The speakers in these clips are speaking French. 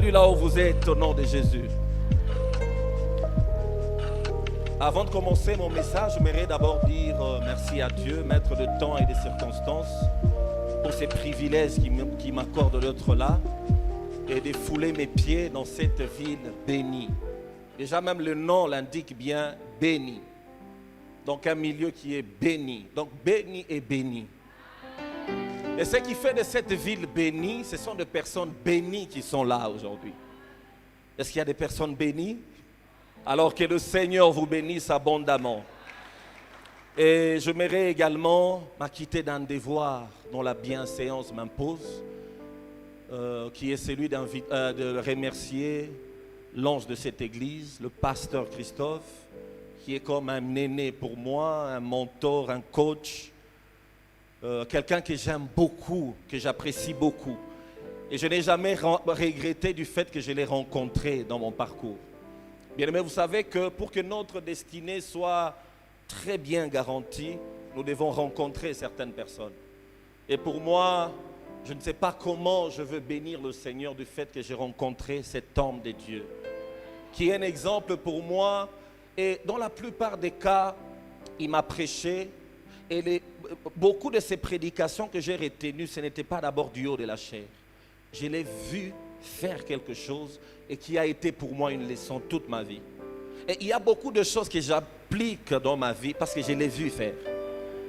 salue là où vous êtes au nom de Jésus. Avant de commencer mon message, j'aimerais d'abord dire merci à Dieu, maître de temps et des circonstances, pour ces privilèges qui m'accorde d'être là et de fouler mes pieds dans cette ville bénie. Déjà même le nom l'indique bien, béni. Donc un milieu qui est béni. Donc béni et béni. Et ce qui fait de cette ville bénie, ce sont des personnes bénies qui sont là aujourd'hui. Est-ce qu'il y a des personnes bénies? Alors que le Seigneur vous bénisse abondamment. Et j'aimerais également m'acquitter d'un devoir dont la bienséance m'impose, qui est celui de remercier l'ange de cette église, le pasteur Christophe, qui est comme un aîné pour moi, un mentor, un coach, quelqu'un que j'aime beaucoup, que j'apprécie beaucoup. Et je n'ai jamais regretté du fait que je l'ai rencontré dans mon parcours. Bien-aimés, vous savez que pour que notre destinée soit très bien garantie, nous devons rencontrer certaines personnes. Et pour moi, je ne sais pas comment je veux bénir le Seigneur du fait que j'ai rencontré cet homme de Dieu, qui est un exemple pour moi. Et dans la plupart des cas, il m'a prêché. Et beaucoup de ces prédications que j'ai retenues, ce n'était pas d'abord du haut de la chair. Je l'ai vu faire quelque chose et qui a été pour moi une leçon toute ma vie. Et il y a beaucoup de choses que j'applique dans ma vie parce que je l'ai vu faire.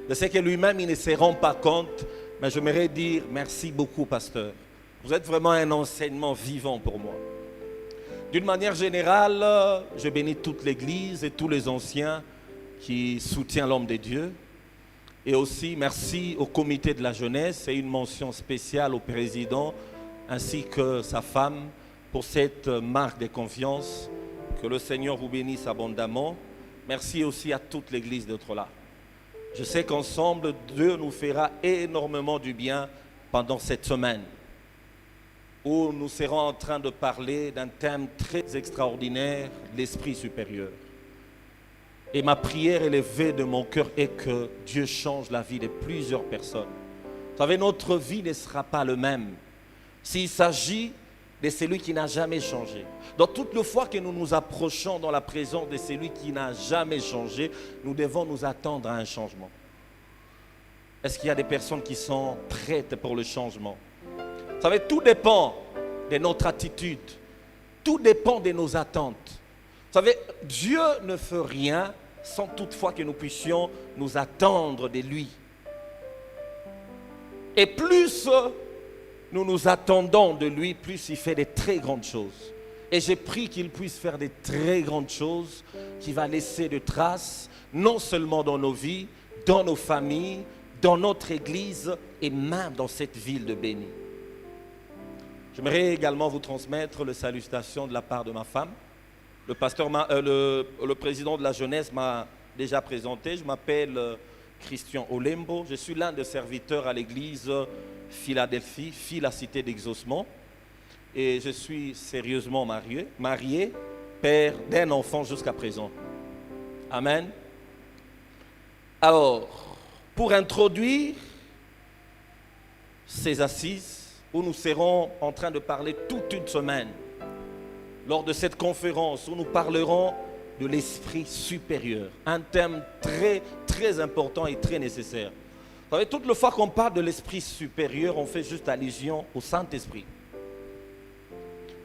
Je sais que lui-même, il ne se rend pas compte, mais j'aimerais dire merci beaucoup, pasteur. Vous êtes vraiment un enseignement vivant pour moi. D'une manière générale, je bénis toute l'Église et tous les anciens qui soutiennent l'homme de Dieu. Et aussi, merci au comité de la jeunesse et une mention spéciale au président ainsi que sa femme pour cette marque de confiance. Que le Seigneur vous bénisse abondamment. Merci aussi à toute l'Église d'être là. Je sais qu'ensemble, Dieu nous fera énormément du bien pendant cette semaine où nous serons en train de parler d'un thème très extraordinaire, l'esprit supérieur. Et ma prière élevée de mon cœur est que Dieu change la vie de plusieurs personnes. Vous savez, notre vie ne sera pas le même s'il s'agit de celui qui n'a jamais changé. Donc toutes les fois que nous nous approchons dans la présence de celui qui n'a jamais changé, nous devons nous attendre à un changement. Est-ce qu'il y a des personnes qui sont prêtes pour le changement? Vous savez, tout dépend de notre attitude. Tout dépend de nos attentes. Vous savez, Dieu ne fait rien sans toutefois que nous puissions nous attendre de lui. Et plus nous nous attendons de lui, plus il fait de très grandes choses. Et j'ai pris qu'il puisse faire de très grandes choses qui va laisser de traces, non seulement dans nos vies, dans nos familles, dans notre église et même dans cette ville de béni. J'aimerais également vous transmettre les salutations de la part de ma femme. Le président de la jeunesse m'a déjà présenté. Je m'appelle Christian Olembo. Je suis l'un des serviteurs à l'église Philadelphie, la cité d'exaucement. Et je suis sérieusement marié, père d'un enfant jusqu'à présent. Amen. Alors, pour introduire ces assises où nous serons en train de parler toute une semaine, lors de cette conférence où nous parlerons de l'esprit supérieur, un thème très, très important et très nécessaire. Vous savez, toute la fois qu'on parle de l'esprit supérieur, on fait juste allusion au Saint-Esprit.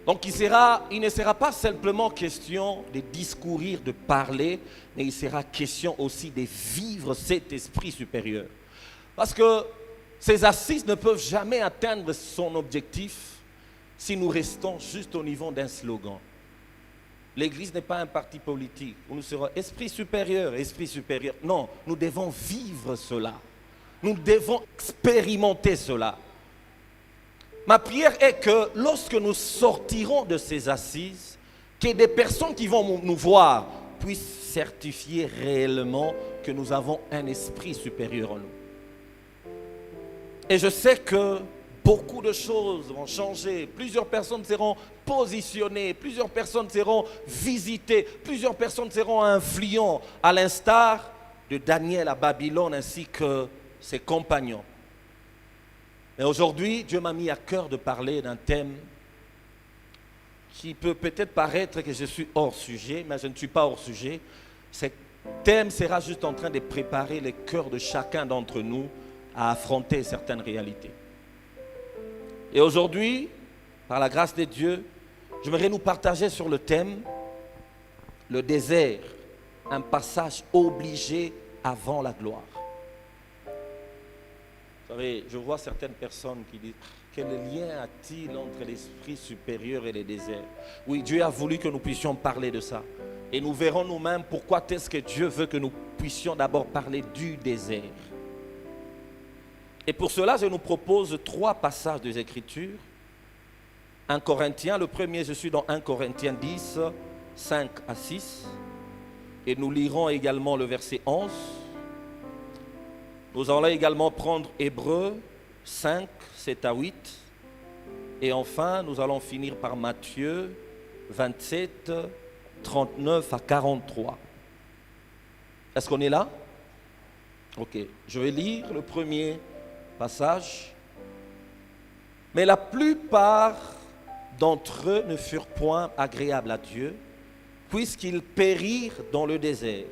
Donc il ne sera pas simplement question de discourir, de parler, mais il sera question aussi de vivre cet esprit supérieur. Parce que ces assises ne peuvent jamais atteindre son objectif si nous restons juste au niveau d'un slogan. L'Église n'est pas un parti politique où nous serons esprit supérieur. Non, nous devons vivre cela. Nous devons expérimenter cela. Ma prière est que lorsque nous sortirons de ces assises, que des personnes qui vont nous voir puissent certifier réellement que nous avons un esprit supérieur en nous. Et je sais que beaucoup de choses vont changer. Plusieurs personnes seront positionnées, plusieurs personnes seront visitées, plusieurs personnes seront influentes, à l'instar de Daniel à Babylone ainsi que ses compagnons. Mais aujourd'hui, Dieu m'a mis à cœur de parler d'un thème qui peut peut-être paraître que je suis hors sujet, mais je ne suis pas hors sujet. Ce thème sera juste en train de préparer le cœur de chacun d'entre nous à affronter certaines réalités. Et aujourd'hui, par la grâce de Dieu, j'aimerais nous partager sur le thème « Le désert, un passage obligé avant la gloire ». Vous savez, je vois certaines personnes qui disent « Quel lien a-t-il entre l'esprit supérieur et le désert ?» Oui, Dieu a voulu que nous puissions parler de ça. Et nous verrons nous-mêmes pourquoi est-ce que Dieu veut que nous puissions d'abord parler du désert. Et pour cela, je nous propose 3 passages des Écritures. 1 Corinthiens, le premier, je suis dans 1 Corinthiens 10, 5 à 6. Et nous lirons également le verset 11. Nous allons également prendre Hébreux 5, 7 à 8. Et enfin, nous allons finir par Matthieu 27, 39 à 43. Est-ce qu'on est là? Ok, je vais lire le premier passage. Mais la plupart d'entre eux ne furent point agréables à Dieu, puisqu'ils périrent dans le désert.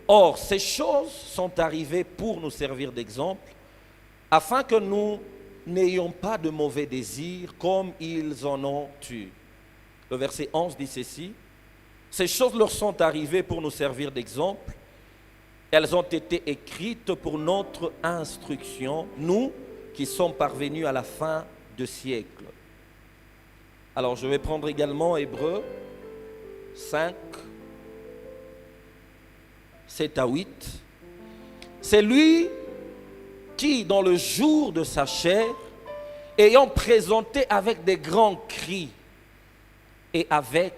Or, ces choses sont arrivées pour nous servir d'exemple, afin que nous n'ayons pas de mauvais désirs comme ils en ont eu. Le verset 11 dit ceci: ces choses leur sont arrivées pour nous servir d'exemple. Elles ont été écrites pour notre instruction, nous qui sommes parvenus à la fin de siècle. Alors, je vais prendre également Hébreux 5, 7 à 8. C'est lui qui, dans le jour de sa chair, ayant présenté avec des grands cris et avec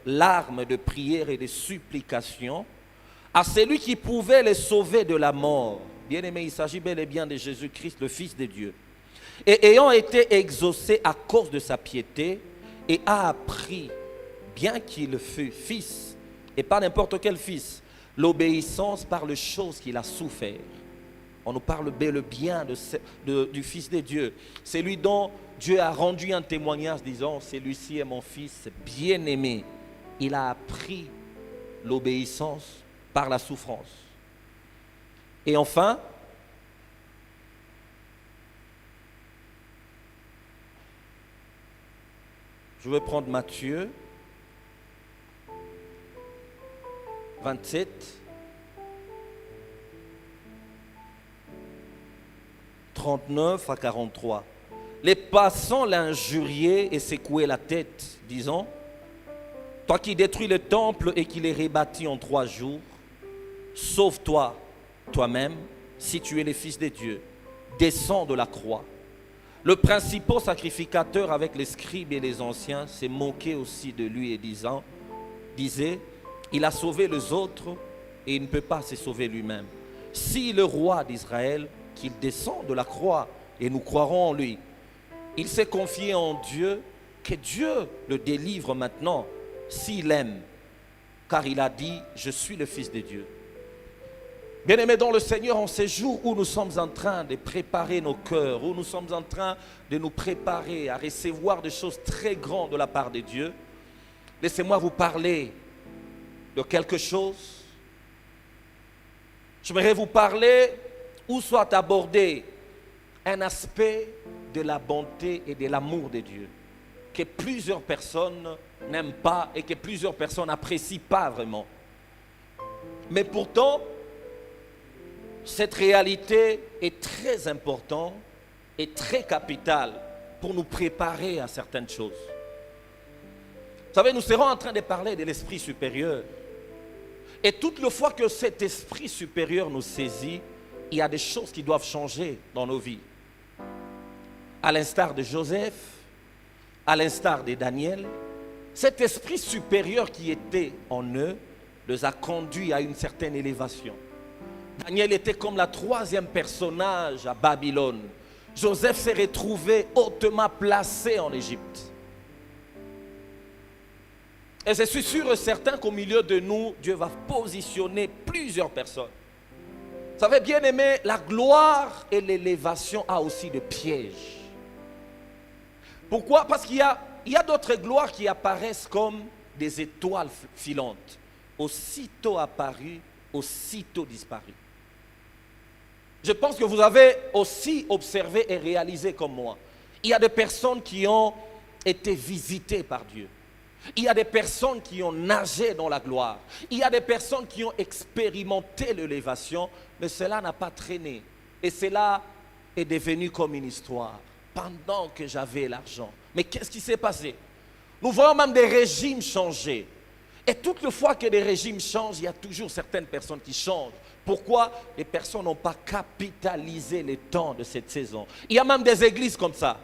larmes de prière et de supplication, à celui qui pouvait les sauver de la mort. Bien-aimé, il s'agit bel et bien de Jésus-Christ, le Fils de Dieu. Et ayant été exaucé à cause de sa piété, et a appris, bien qu'il fût fils, et pas n'importe quel fils, l'obéissance par les choses qu'il a souffert. On nous parle bel et bien du Fils de Dieu. C'est lui dont Dieu a rendu un témoignage disant, celui-ci est mon fils bien-aimé. Il a appris l'obéissance par la souffrance. Et enfin, je vais prendre Matthieu 27, 39 à 43. Les passants l'injuriaient et secouaient la tête, disant, toi qui détruis le temple et qui les rebâtis en 3 jours, sauve-toi toi-même, si tu es le Fils de Dieu, descends de la croix. Le principal sacrificateur avec les scribes et les anciens s'est moqué aussi de lui et disait, il a sauvé les autres et il ne peut pas se sauver lui-même. Si le roi d'Israël, qu'il descend de la croix et nous croirons en lui, il s'est confié en Dieu, que Dieu le délivre maintenant s'il aime, car il a dit, je suis le Fils de Dieu. Bien-aimés dans le Seigneur, en ces jours où nous sommes en train de préparer nos cœurs, où nous sommes en train de nous préparer à recevoir des choses très grandes de la part de Dieu, laissez-moi vous parler de quelque chose. J'aimerais vous parler ou soit aborder un aspect de la bonté et de l'amour de Dieu que plusieurs personnes n'aiment pas et que plusieurs personnes n'apprécient pas vraiment. Mais pourtant, cette réalité est très importante et très capitale pour nous préparer à certaines choses. Vous savez, nous serons en train de parler de l'esprit supérieur. Et toute la fois que cet esprit supérieur nous saisit, il y a des choses qui doivent changer dans nos vies. À l'instar de Joseph, à l'instar de Daniel, cet esprit supérieur qui était en eux les a conduits à une certaine élévation. Daniel était comme la 3e personnage à Babylone. Joseph s'est retrouvé hautement placé en Égypte. Et je suis sûr et certain qu'au milieu de nous, Dieu va positionner plusieurs personnes. Vous savez, bien aimé, la gloire et l'élévation a aussi des pièges. Pourquoi? Parce qu'il y a il y a d'autres gloires qui apparaissent comme des étoiles filantes. Aussitôt apparues, aussitôt disparues. Je pense que vous avez aussi observé et réalisé comme moi. Il y a des personnes qui ont été visitées par Dieu. Il y a des personnes qui ont nagé dans la gloire. Il y a des personnes qui ont expérimenté l'élévation, mais cela n'a pas traîné. Et cela est devenu comme une histoire. Pendant que j'avais l'argent. Mais qu'est-ce qui s'est passé? Nous voyons même des régimes changer. Et toutes les fois que des régimes changent, il y a toujours certaines personnes qui changent. Pourquoi? Les personnes n'ont pas capitalisé les temps de cette saison. Il y a même des églises comme ça.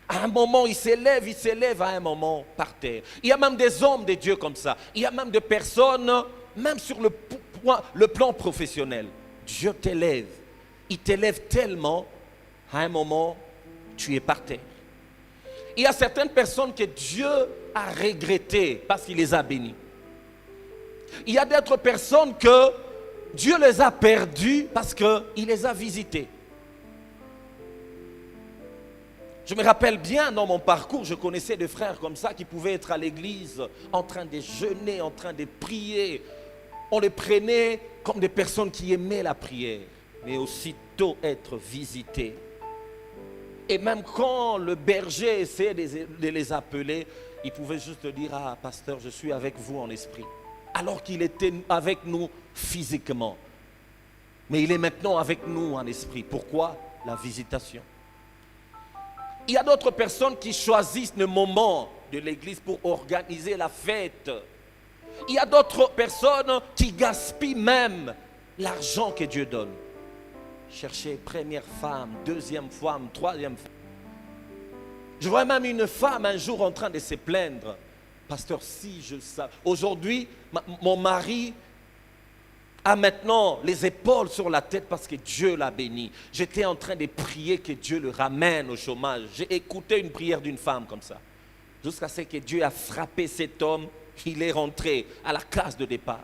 À un moment, ils s'élèvent à un moment par terre. Il y a même des hommes de Dieu comme ça. Il y a même des personnes, même sur le plan professionnel. Dieu t'élève. Il t'élève tellement, à un moment, tu es par terre. Il y a certaines personnes que Dieu a regrettées parce qu'il les a bénies. Il y a d'autres personnes que Dieu les a perdues parce qu'il les a visitées. Je me rappelle bien dans mon parcours, je connaissais des frères comme ça qui pouvaient être à l'église en train de jeûner, en train de prier. On les prenait comme des personnes qui aimaient la prière, mais aussitôt être visités. Et même quand le berger essayait de les appeler, il pouvait juste dire: ah, pasteur, je suis avec vous en esprit. Alors qu'il était avec nous physiquement. Mais il est maintenant avec nous en esprit. Pourquoi? La visitation. Il y a d'autres personnes qui choisissent le moment de l'église pour organiser la fête. Il y a d'autres personnes qui gaspillent même l'argent que Dieu donne. Chercher première femme, deuxième femme, troisième femme. Je vois même une femme un jour en train de se plaindre. Pasteur, si je savais. Aujourd'hui, mon mari a maintenant les épaules sur la tête parce que Dieu l'a béni. J'étais en train de prier que Dieu le ramène au chômage. J'ai écouté une prière d'une femme comme ça. Jusqu'à ce que Dieu a frappé cet homme, il est rentré à la case de départ.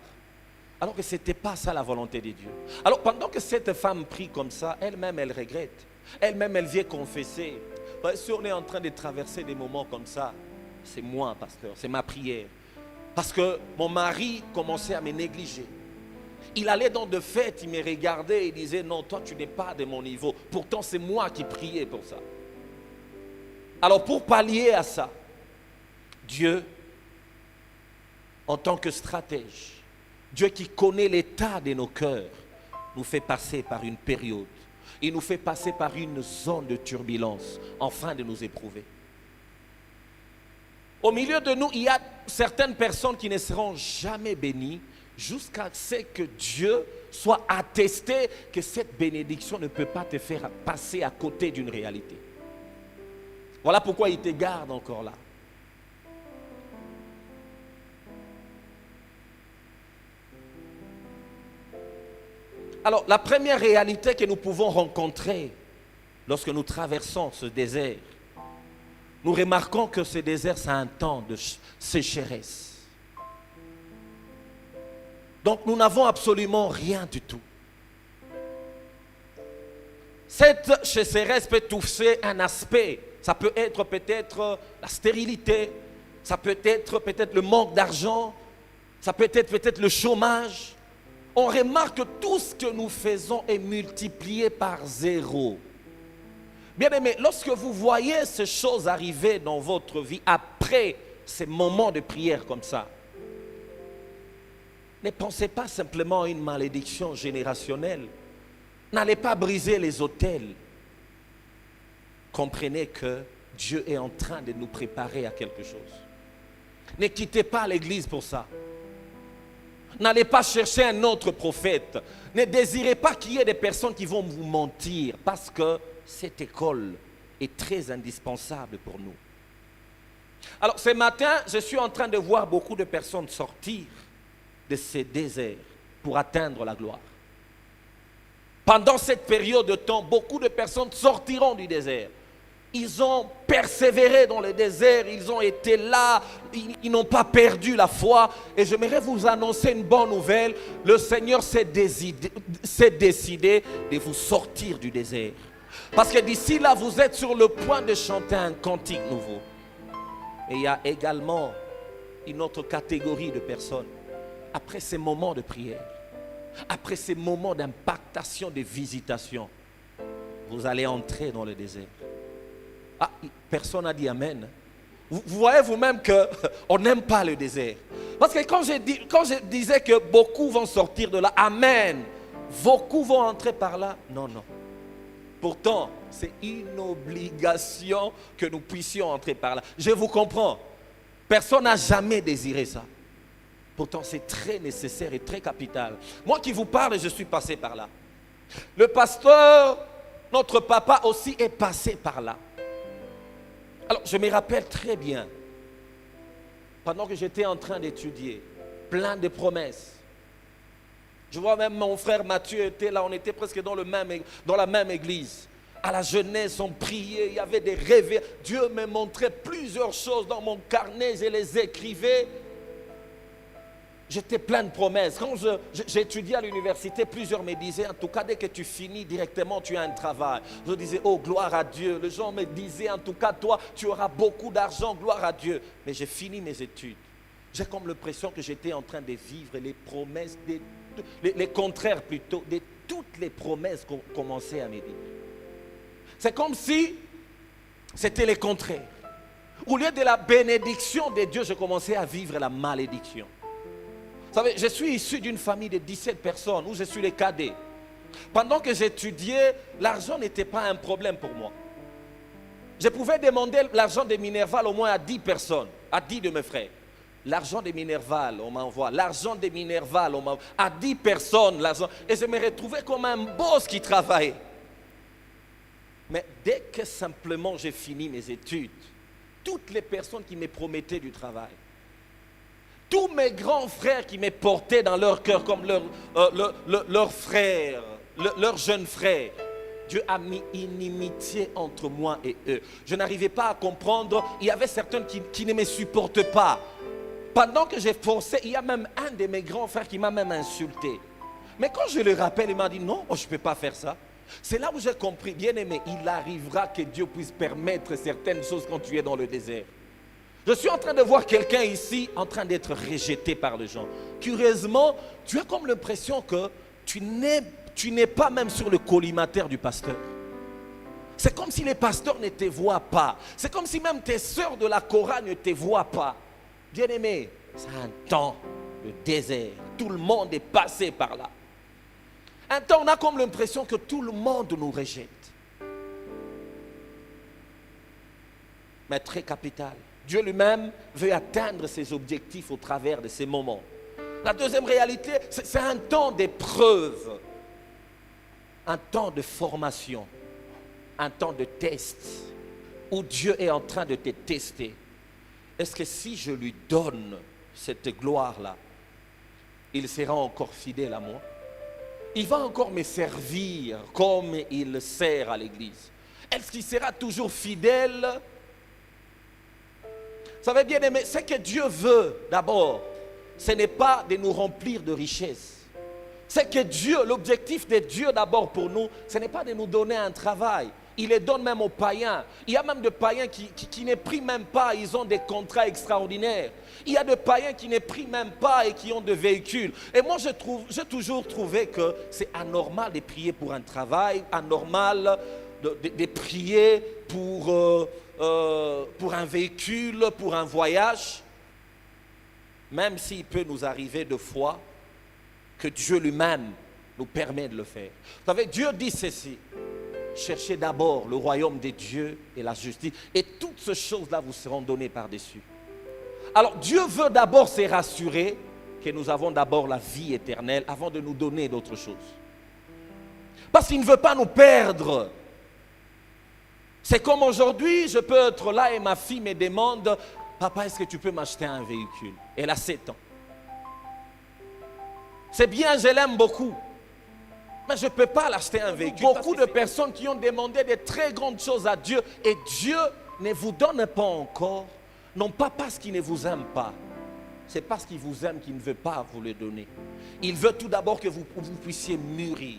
Alors que ce n'était pas ça la volonté de Dieu. Alors pendant que cette femme prie comme ça, elle-même elle regrette. Elle-même elle vient confesser. Si on est en train de traverser des moments comme ça, c'est moi, pasteur, c'est ma prière. Parce que mon mari commençait à me négliger. Il allait dans des fêtes, il me regardait et disait: non, toi tu n'es pas de mon niveau. Pourtant c'est moi qui priais pour ça. Alors pour pallier à ça, Dieu, en tant que stratège, Dieu qui connaît l'état de nos cœurs, nous fait passer par une période. Il nous fait passer par une zone de turbulence, afin de nous éprouver. Au milieu de nous, il y a certaines personnes qui ne seront jamais bénies jusqu'à ce que Dieu soit attesté que cette bénédiction ne peut pas te faire passer à côté d'une réalité. Voilà pourquoi il te garde encore là. Alors, la première réalité que nous pouvons rencontrer lorsque nous traversons ce désert, nous remarquons que ce désert, c'est un temps de sécheresse. Donc, nous n'avons absolument rien du tout. Cette sécheresse peut toucher un aspect. Ça peut être peut-être la stérilité, ça peut être peut-être le manque d'argent, ça peut être peut-être le chômage. On remarque que tout ce que nous faisons est multiplié par 0. Bien-aimés, lorsque vous voyez ces choses arriver dans votre vie après ces moments de prière comme ça, ne pensez pas simplement à une malédiction générationnelle. N'allez pas briser les autels. Comprenez que Dieu est en train de nous préparer à quelque chose. Ne quittez pas l'église pour ça. N'allez pas chercher un autre prophète. Ne désirez pas qu'il y ait des personnes qui vont vous mentir, parce que cette école est très indispensable pour nous. Alors ce matin, je suis en train de voir beaucoup de personnes sortir de ces déserts pour atteindre la gloire. Pendant cette période de temps, beaucoup de personnes sortiront du désert. Ils ont persévéré dans le désert, ils ont été là, ils n'ont pas perdu la foi. Et j'aimerais vous annoncer une bonne nouvelle. Le Seigneur s'est décidé de vous sortir du désert. Parce que d'ici là, vous êtes sur le point de chanter un cantique nouveau. Mais il y a également une autre catégorie de personnes. Après ces moments de prière, après ces moments d'impactation, de visitation, vous allez entrer dans le désert. Ah, personne n'a dit Amen. Vous voyez vous-même qu'on n'aime pas le désert. Parce que quand je disais que beaucoup vont sortir de là, Amen, beaucoup vont entrer par là. Non, non. Pourtant, c'est une obligation que nous puissions entrer par là. Je vous comprends. Personne n'a jamais désiré ça. Pourtant, c'est très nécessaire et très capital. Moi qui vous parle, je suis passé par là. Le pasteur, notre papa aussi est passé par là. Alors, je me rappelle très bien, pendant que j'étais en train d'étudier, plein de promesses. Je vois même mon frère Mathieu était là, on était presque dans la même église. À la jeunesse, on priait, il y avait des rêves. Dieu me montrait plusieurs choses dans mon carnet, je les écrivais. J'étais plein de promesses. Quand j'étudiais à l'université, plusieurs me disaient, en tout cas, dès que tu finis directement, tu as un travail. Je disais, oh, gloire à Dieu. Les gens me disaient, en tout cas, toi, tu auras beaucoup d'argent, gloire à Dieu. Mais j'ai fini mes études. J'ai comme l'impression que j'étais en train de vivre les promesses, les contraires plutôt, de toutes les promesses qu'on commençait à me dire. C'est comme si c'était les contraires. Au lieu de la bénédiction de Dieu, je commençais à vivre la malédiction. Vous savez, je suis issu d'une famille de 17 personnes où je suis le cadet. Pendant que j'étudiais, l'argent n'était pas un problème pour moi. Je pouvais demander l'argent de Minerval au moins à 10 personnes, à 10 de mes frères. L'argent de Minerval, on m'envoie. L'argent de Minerval, on m'envoie. À 10 personnes, l'argent. Et je me retrouvais comme un boss qui travaillait. Mais dès que simplement j'ai fini mes études, toutes les personnes qui me promettaient du travail, tous mes grands frères qui me portaient dans leur cœur comme leurs frères, leurs jeunes frères, Dieu a mis une inimitié entre moi et eux. Je n'arrivais pas à comprendre. Il y avait certains qui ne me supportent pas. Pendant que j'ai forcé, il y a même un de mes grands frères qui m'a même insulté. Mais quand je le rappelle, il m'a dit non, je ne peux pas faire ça. C'est là où j'ai compris, bien aimé, il arrivera que Dieu puisse permettre certaines choses quand tu es dans le désert. Je suis en train de voir quelqu'un ici en train d'être rejeté par les gens. Curieusement, tu as comme l'impression que tu n'es pas même sur le collimateur du pasteur. C'est comme si les pasteurs ne te voient pas. C'est comme si même tes sœurs de la chorale ne te voient pas. Bien aimé, c'est un temps de désert. Tout le monde est passé par là. Un temps, on a comme l'impression que tout le monde nous rejette. Mais très capital. Dieu lui-même veut atteindre ses objectifs au travers de ces moments. La deuxième réalité, c'est un temps d'épreuve, un temps de formation, un temps de test, où Dieu est en train de te tester. Est-ce que si je lui donne cette gloire-là, il sera encore fidèle à moi? Il va encore me servir comme il sert à l'église. Est-ce qu'il sera toujours fidèle? Vous savez bien aimé, ce que Dieu veut d'abord, ce n'est pas de nous remplir de richesses. C'est que Dieu, l'objectif de Dieu d'abord pour nous, ce n'est pas de nous donner un travail. Il les donne même aux païens. Il y a même des païens qui ne prient même pas, ils ont des contrats extraordinaires. Il y a des païens qui ne prient même pas et qui ont des véhicules. Et moi, j'ai toujours trouvé que c'est anormal de prier pour un travail, anormal de prier pour un véhicule, pour un voyage. Même s'il peut nous arriver de fois que Dieu lui-même nous permet de le faire. Vous savez, Dieu dit ceci. Cherchez d'abord le royaume de Dieu et la justice. Et toutes ces choses-là vous seront données par-dessus. Alors Dieu veut d'abord se rassurer que nous avons d'abord la vie éternelle avant de nous donner d'autres choses. Parce qu'il ne veut pas nous perdre. C'est comme aujourd'hui, je peux être là et ma fille me demande « Papa, est-ce que tu peux m'acheter un véhicule ?» Elle a 7 ans. C'est bien, je l'aime beaucoup. Mais je ne peux pas l'acheter un véhicule. Beaucoup de personnes qui ont demandé de très grandes choses à Dieu et Dieu ne vous donne pas encore, non pas parce qu'il ne vous aime pas, c'est parce qu'il vous aime qu'il ne veut pas vous le donner. Il veut tout d'abord que vous puissiez mûrir.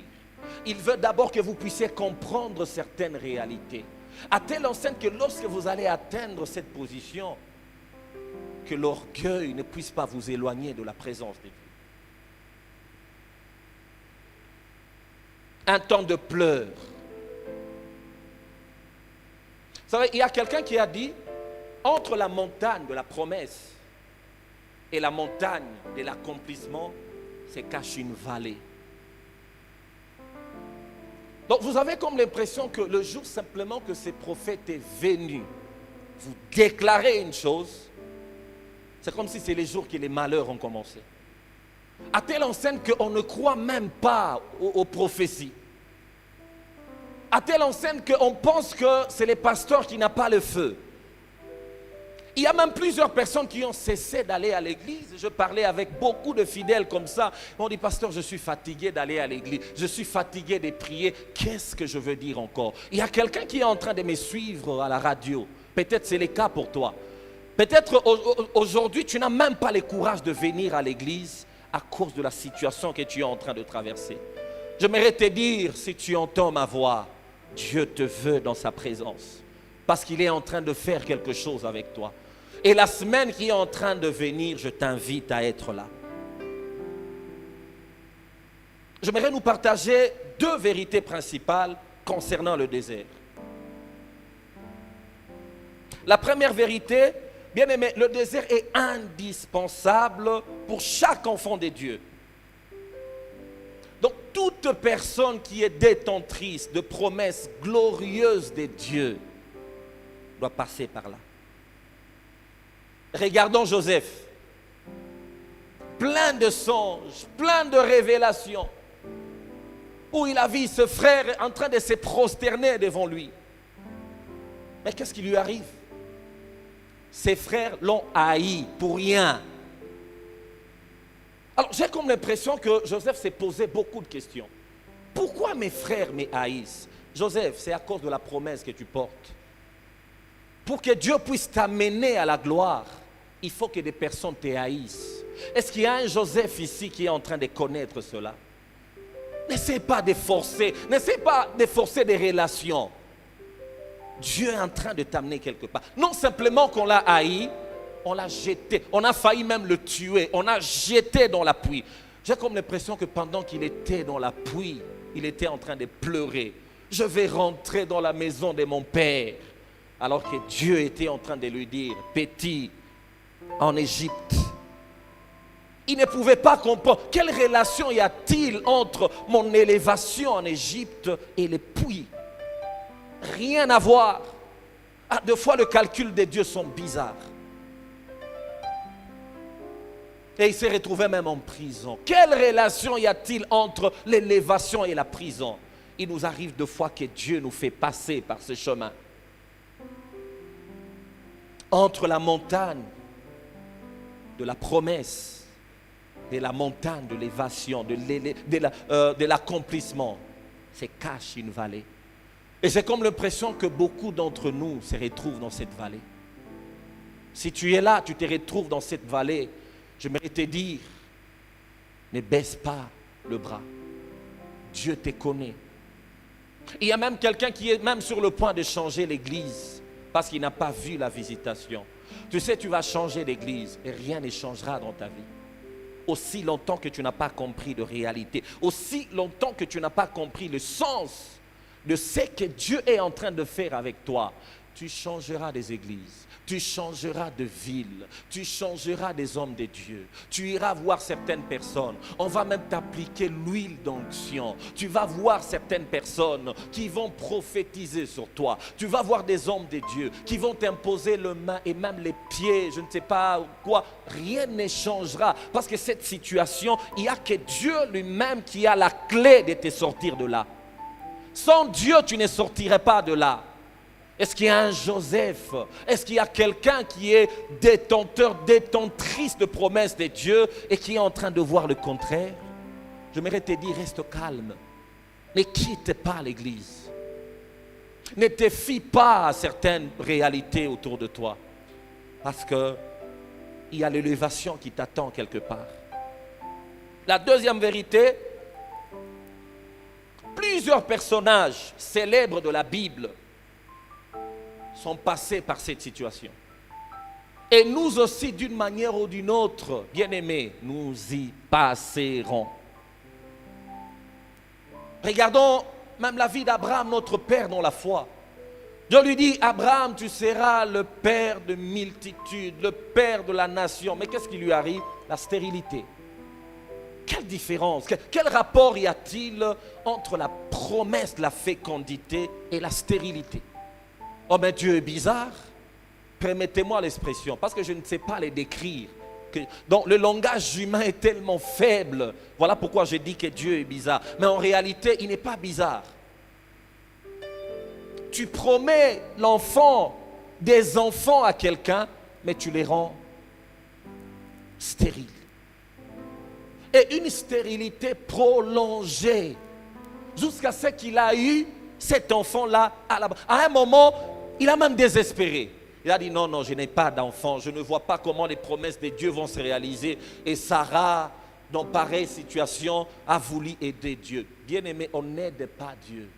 Il veut d'abord que vous puissiez comprendre certaines réalités. À telle enseigne que lorsque vous allez atteindre cette position, que l'orgueil ne puisse pas vous éloigner de la présence de Dieu. Un temps de pleurs. Vous savez, il y a quelqu'un qui a dit, entre la montagne de la promesse et la montagne de l'accomplissement, se cache une vallée. Donc vous avez comme l'impression que le jour simplement que ces prophètes est venu vous déclarer une chose, c'est comme si c'est les jours que les malheurs ont commencé. À telle enseigne qu'on ne croit même pas aux prophéties. À telle enseigne qu'on pense que c'est les pasteurs qui n'ont pas le feu. Il y a même plusieurs personnes qui ont cessé d'aller à l'église. Je parlais avec beaucoup de fidèles comme ça. On dit, pasteur, je suis fatigué d'aller à l'église. Je suis fatigué de prier. Qu'est-ce que je veux dire encore? Il y a quelqu'un qui est en train de me suivre à la radio. Peut-être c'est le cas pour toi. Peut-être aujourd'hui, tu n'as même pas le courage de venir à l'église à cause de la situation que tu es en train de traverser. J'aimerais te dire, si tu entends ma voix, Dieu te veut dans sa présence. Parce qu'il est en train de faire quelque chose avec toi. Et la semaine qui est en train de venir, je t'invite à être là. J'aimerais nous partager deux vérités principales concernant le désert. La première vérité, bien aimé, le désert est indispensable pour chaque enfant de Dieu. Donc toute personne qui est détentrice de promesses glorieuses de Dieu doit passer par là. Regardons Joseph, plein de songes, plein de révélations, où il a vu ce frère en train de se prosterner devant lui. Mais qu'est-ce qui lui arrive? Ses frères l'ont haï pour rien. Alors j'ai comme l'impression que Joseph s'est posé beaucoup de questions. Pourquoi mes frères me haïssent? Joseph, c'est à cause de la promesse que tu portes. Pour que Dieu puisse t'amener à la gloire, il faut que des personnes te haïssent. Est-ce qu'il y a un Joseph ici qui est en train de connaître cela? N'essaie pas de forcer, n'essaie pas de forcer des relations. Dieu est en train de t'amener quelque part. Non simplement qu'on l'a haï, on l'a jeté. On a failli même le tuer. On a jeté dans la pluie. J'ai comme l'impression que pendant qu'il était dans la pluie, il était en train de pleurer. Je vais rentrer dans la maison de mon père. Alors que Dieu était en train de lui dire, petit, en Égypte. Il ne pouvait pas comprendre. Quelle relation y a-t-il entre mon élévation en Égypte et les puits? Rien à voir. Des fois, le calcul de Dieu sont bizarres. Et il s'est retrouvé même en prison. Quelle relation y a-t-il entre l'élévation et la prison? Il nous arrive de fois que Dieu nous fait passer par ce chemin. Entre la montagne de la promesse et la montagne de l'évasion, de l'accomplissement, se cache une vallée. Et j'ai comme l'impression que beaucoup d'entre nous se retrouvent dans cette vallée. Si tu es là, tu te retrouves dans cette vallée, j'aimerais te dire, ne baisse pas le bras. Dieu te connaît. Il y a même quelqu'un qui est même sur le point de changer l'église parce qu'il n'a pas vu la visitation. Tu sais, tu vas changer d'église et rien ne changera dans ta vie. Aussi longtemps que tu n'as pas compris de réalité, aussi longtemps que tu n'as pas compris le sens de ce que Dieu est en train de faire avec toi, tu changeras des églises, tu changeras de ville, tu changeras des hommes de Dieu, tu iras voir certaines personnes, on va même t'appliquer l'huile d'onction, tu vas voir certaines personnes qui vont prophétiser sur toi, tu vas voir des hommes de Dieu qui vont t'imposer le main et même les pieds, je ne sais pas quoi, rien ne changera parce que cette situation, il n'y a que Dieu lui-même qui a la clé de te sortir de là. Sans Dieu, tu ne sortirais pas de là. Est-ce qu'il y a un Joseph? Est-ce qu'il y a quelqu'un qui est détentrice de promesses de Dieu et qui est en train de voir le contraire? J'aimerais te dire, reste calme. Ne quitte pas l'église. Ne te fie pas à certaines réalités autour de toi. Parce qu'il y a l'élévation qui t'attend quelque part. La deuxième vérité, plusieurs personnages célèbres de la Bible sont passés par cette situation. Et nous aussi, d'une manière ou d'une autre, bien-aimés, nous y passerons. Regardons même la vie d'Abraham, notre père dans la foi. Dieu lui dit, Abraham, tu seras le père de multitudes, le père de la nation. Mais qu'est-ce qui lui arrive? La stérilité. Quelle différence, quel rapport y a-t-il entre la promesse de la fécondité et la stérilité? Oh mais Dieu est bizarre. Permettez-moi l'expression, parce que je ne sais pas les décrire. Donc le langage humain est tellement faible. Voilà pourquoi je dis que Dieu est bizarre. Mais en réalité, il n'est pas bizarre. Tu promets des enfants à quelqu'un, mais tu les rends stériles. Et une stérilité prolongée, jusqu'à ce qu'il a eu cet enfant-là à un moment, il a même désespéré. Il a dit non, je n'ai pas d'enfant, je ne vois pas comment les promesses de Dieu vont se réaliser. Et Sarah, dans pareille situation, a voulu aider Dieu. Bien-aimé, on n'aide pas Dieu.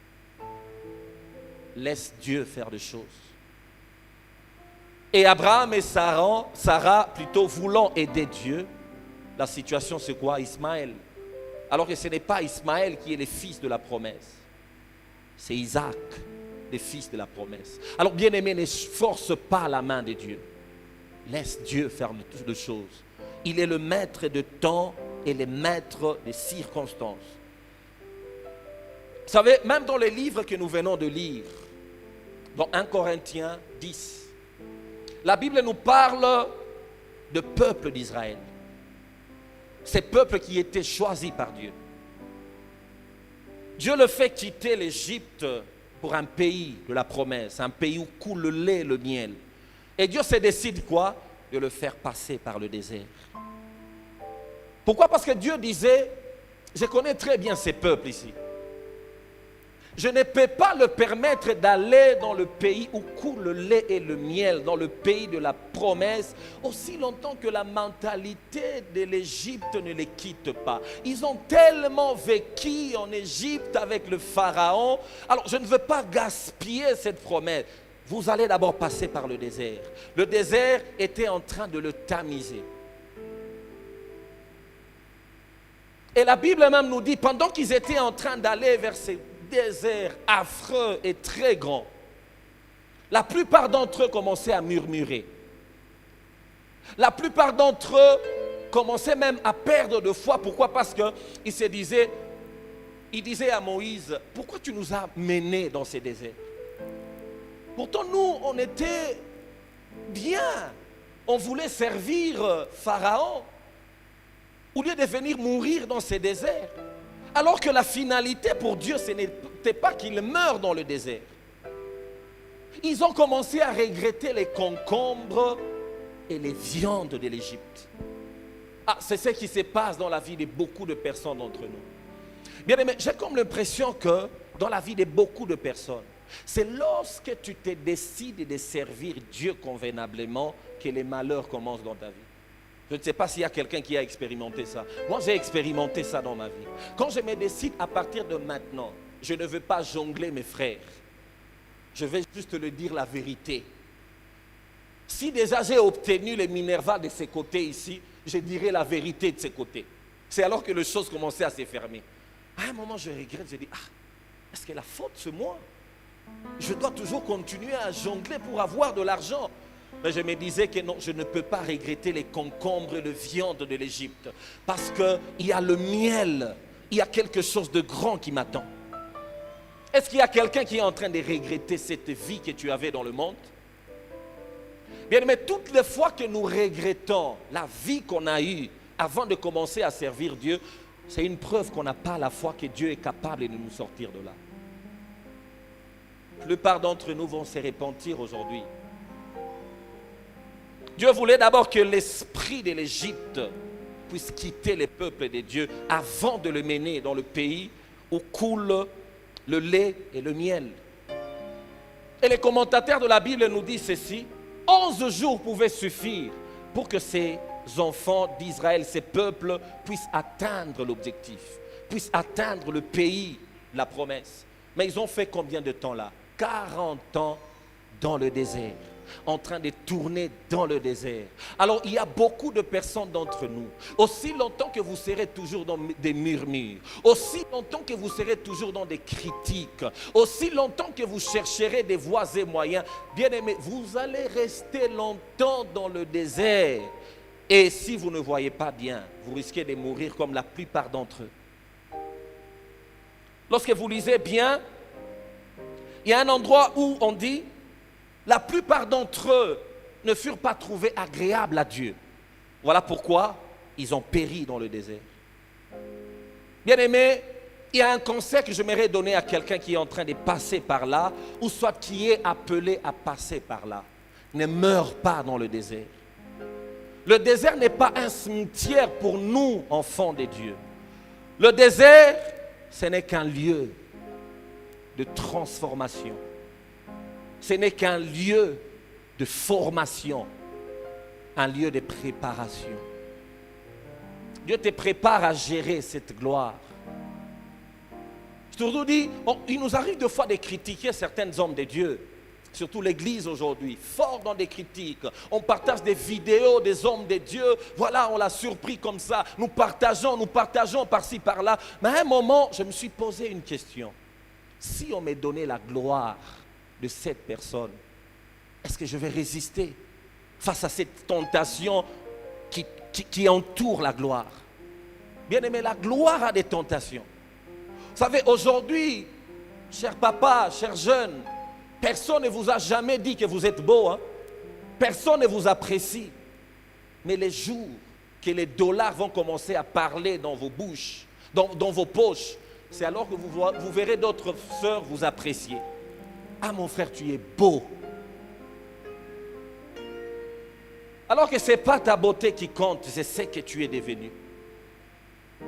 Laisse Dieu faire des choses. Et Abraham et Sarah plutôt voulant aider Dieu, la situation c'est quoi? Ismaël. Alors que ce n'est pas Ismaël qui est le fils de la promesse. C'est Isaac, le fils de la promesse. Alors bien-aimé, ne force pas la main de Dieu. Laisse Dieu faire toutes les choses. Il est le maître de temps et le maître des circonstances. Vous savez, même dans les livres que nous venons de lire, dans 1 Corinthiens 10, la Bible nous parle du peuple d'Israël. Ces peuples qui étaient choisis par Dieu. Dieu le fait quitter l'Égypte pour un pays de la promesse, un pays où coule le lait et le miel. Et Dieu se décide quoi? De le faire passer par le désert. Pourquoi? Parce que Dieu disait, je connais très bien ces peuples ici. Je ne peux pas le permettre d'aller dans le pays où coule le lait et le miel, dans le pays de la promesse, aussi longtemps que la mentalité de l'Égypte ne les quitte pas. Ils ont tellement vécu en Égypte avec le Pharaon. Alors, je ne veux pas gaspiller cette promesse. Vous allez d'abord passer par le désert. Le désert était en train de le tamiser. Et la Bible même nous dit, pendant qu'ils étaient en train d'aller vers ces désert affreux et très grand, la plupart d'entre eux commençaient à murmurer. La plupart d'entre eux commençaient même à perdre de foi. Pourquoi? Parce qu'ils se disaient, ils disaient à Moïse, pourquoi tu nous as menés dans ces déserts? Pourtant nous, on était bien. On voulait servir Pharaon au lieu de venir mourir dans ces déserts. Alors que la finalité pour Dieu, ce n'était pas qu'il meure dans le désert. Ils ont commencé à regretter les concombres et les viandes de l'Égypte. Ah, c'est ce qui se passe dans la vie de beaucoup de personnes d'entre nous. Bien aimé, j'ai comme l'impression que dans la vie de beaucoup de personnes, c'est lorsque tu te décides de servir Dieu convenablement que les malheurs commencent dans ta vie. Je ne sais pas s'il y a quelqu'un qui a expérimenté ça. Moi, j'ai expérimenté ça dans ma vie. Quand je me décide à partir de maintenant, je ne veux pas jongler mes frères. Je vais juste leur dire la vérité. Si déjà j'ai obtenu les Minerva de ces côtés ici, je dirai la vérité de ces côtés. C'est alors que les choses commençaient à se fermer. À un moment, je regrette, je dis, est-ce que la faute c'est moi? Je dois toujours continuer à jongler pour avoir de l'argent. Mais je me disais que non, je ne peux pas regretter les concombres et les viandes de l'Égypte. Parce qu'il y a le miel, il y a quelque chose de grand qui m'attend. Est-ce qu'il y a quelqu'un qui est en train de regretter cette vie que tu avais dans le monde? Bien, mais toutes les fois que nous regrettons la vie qu'on a eue avant de commencer à servir Dieu, c'est une preuve qu'on n'a pas la foi que Dieu est capable de nous sortir de là. La plupart d'entre nous vont se repentir aujourd'hui. Dieu voulait d'abord que l'esprit de l'Égypte puisse quitter les peuples de Dieu avant de le mener dans le pays où coule le lait et le miel. Et les commentateurs de la Bible nous disent ceci: 11 jours pouvaient suffire pour que ces enfants d'Israël, ces peuples, puissent atteindre l'objectif, puissent atteindre le pays, la promesse. Mais ils ont fait combien de temps là? 40 ans dans le désert. en train de tourner dans le désert. Alors, il y a beaucoup de personnes d'entre nous. Aussi longtemps que vous serez toujours dans des murmures, aussi longtemps que vous serez toujours dans des critiques, aussi longtemps que vous chercherez des voies et moyens, bien aimés, vous allez rester longtemps dans le désert. Et si vous ne voyez pas bien, vous risquez de mourir comme la plupart d'entre eux. Lorsque vous lisez bien, il y a un endroit où on dit, la plupart d'entre eux ne furent pas trouvés agréables à Dieu. Voilà pourquoi ils ont péri dans le désert. Bien aimé, il y a un conseil que j'aimerais donner à quelqu'un qui est en train de passer par là, ou soit qui est appelé à passer par là. Ne meurs pas dans le désert. Le désert n'est pas un cimetière pour nous, enfants de Dieu. Le désert, ce n'est qu'un lieu de transformation. Ce n'est qu'un lieu de formation, un lieu de préparation. Dieu te prépare à gérer cette gloire. Je te dis, il nous arrive de fois de critiquer certains hommes de Dieu, surtout l'Église aujourd'hui, fort dans des critiques. On partage des vidéos des hommes de Dieu, voilà, on l'a surpris comme ça. Nous partageons par-ci, par-là. Mais à un moment, je me suis posé une question. Si on me donnait la gloire de cette personne, est-ce que je vais résister face à cette tentation qui entoure la gloire? Bien aimé, la gloire a des tentations. Vous savez, aujourd'hui, cher papa, cher jeune, personne ne vous a jamais dit que vous êtes beau. Hein? Personne ne vous apprécie. Mais les jours que les dollars vont commencer à parler dans vos bouches, dans vos poches, c'est alors que vous verrez d'autres sœurs vous apprécier. Ah mon frère, tu es beau. Alors que ce n'est pas ta beauté qui compte, c'est ce que tu es devenu.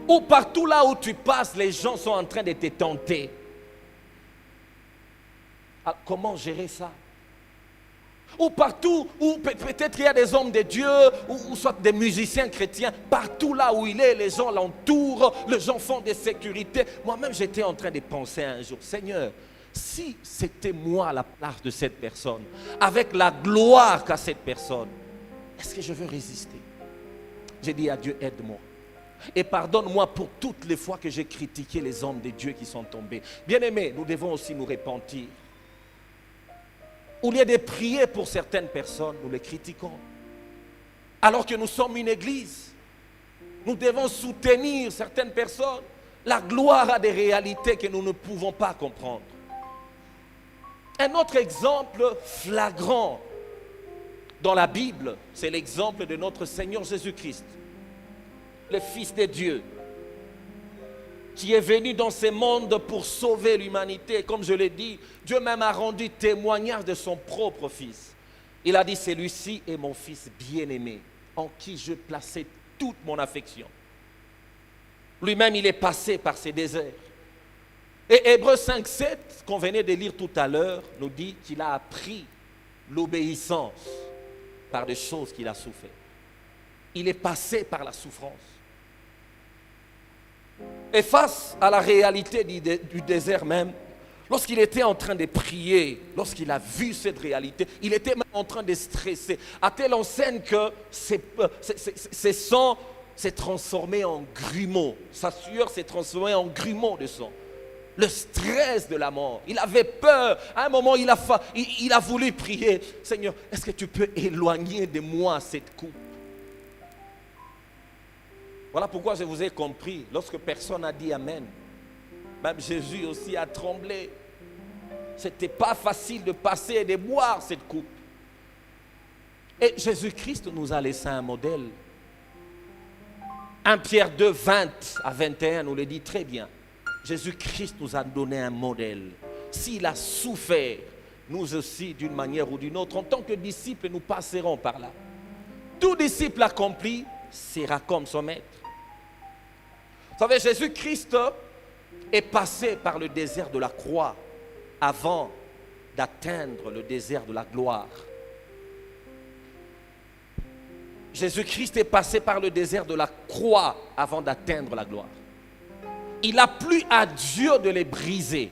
Ou partout là où tu passes, les gens sont en train de te tenter. Alors, comment gérer ça? Ou partout où peut-être il y a des hommes de Dieu, ou soit des musiciens chrétiens, partout là où il est, les gens l'entourent, les gens font des sécurités. Moi-même, j'étais en train de penser un jour, Seigneur, si c'était moi à la place de cette personne, avec la gloire qu'a cette personne, est-ce que je veux résister? J'ai dit à Dieu, aide-moi. Et pardonne-moi pour toutes les fois que j'ai critiqué les hommes de Dieu qui sont tombés. Bien-aimés, nous devons aussi nous repentir. Au lieu de prier pour certaines personnes, nous les critiquons. Alors que nous sommes une église, nous devons soutenir certaines personnes. La gloire a des réalités que nous ne pouvons pas comprendre. Un autre exemple flagrant dans la Bible, c'est l'exemple de notre Seigneur Jésus-Christ, le Fils de Dieu, qui est venu dans ce monde pour sauver l'humanité. Comme je l'ai dit, Dieu même a rendu témoignage de son propre Fils. Il a dit, celui-ci est mon Fils bien-aimé, en qui je plaçais toute mon affection. Lui-même, il est passé par ces déserts. Et Hébreux 5,7, qu'on venait de lire tout à l'heure, nous dit qu'il a appris l'obéissance par des choses qu'il a souffert. Il est passé par la souffrance. Et face à la réalité du désert même, lorsqu'il était en train de prier, lorsqu'il a vu cette réalité, il était même en train de stresser, à telle enseigne que ses sangs s'est transformé en grumeaux, sa sueur s'est transformée en grumeaux de sang. Le stress de la mort, il avait peur. À un moment, il a voulu prier, Seigneur, est-ce que tu peux éloigner de moi cette coupe? Voilà pourquoi je vous ai compris, lorsque personne n'a dit Amen, même Jésus aussi a tremblé. Ce n'était pas facile de passer et de boire cette coupe. Et Jésus-Christ nous a laissé un modèle. 1 Pierre 2, 20 à 21 nous le dit très bien. Jésus-Christ nous a donné un modèle. S'il a souffert, nous aussi, d'une manière ou d'une autre, en tant que disciples, nous passerons par là. Tout disciple accompli sera comme son maître. Vous savez, Jésus-Christ est passé par le désert de la croix avant d'atteindre le désert de la gloire. Jésus-Christ est passé par le désert de la croix avant d'atteindre la gloire. Il a plu à Dieu de les briser.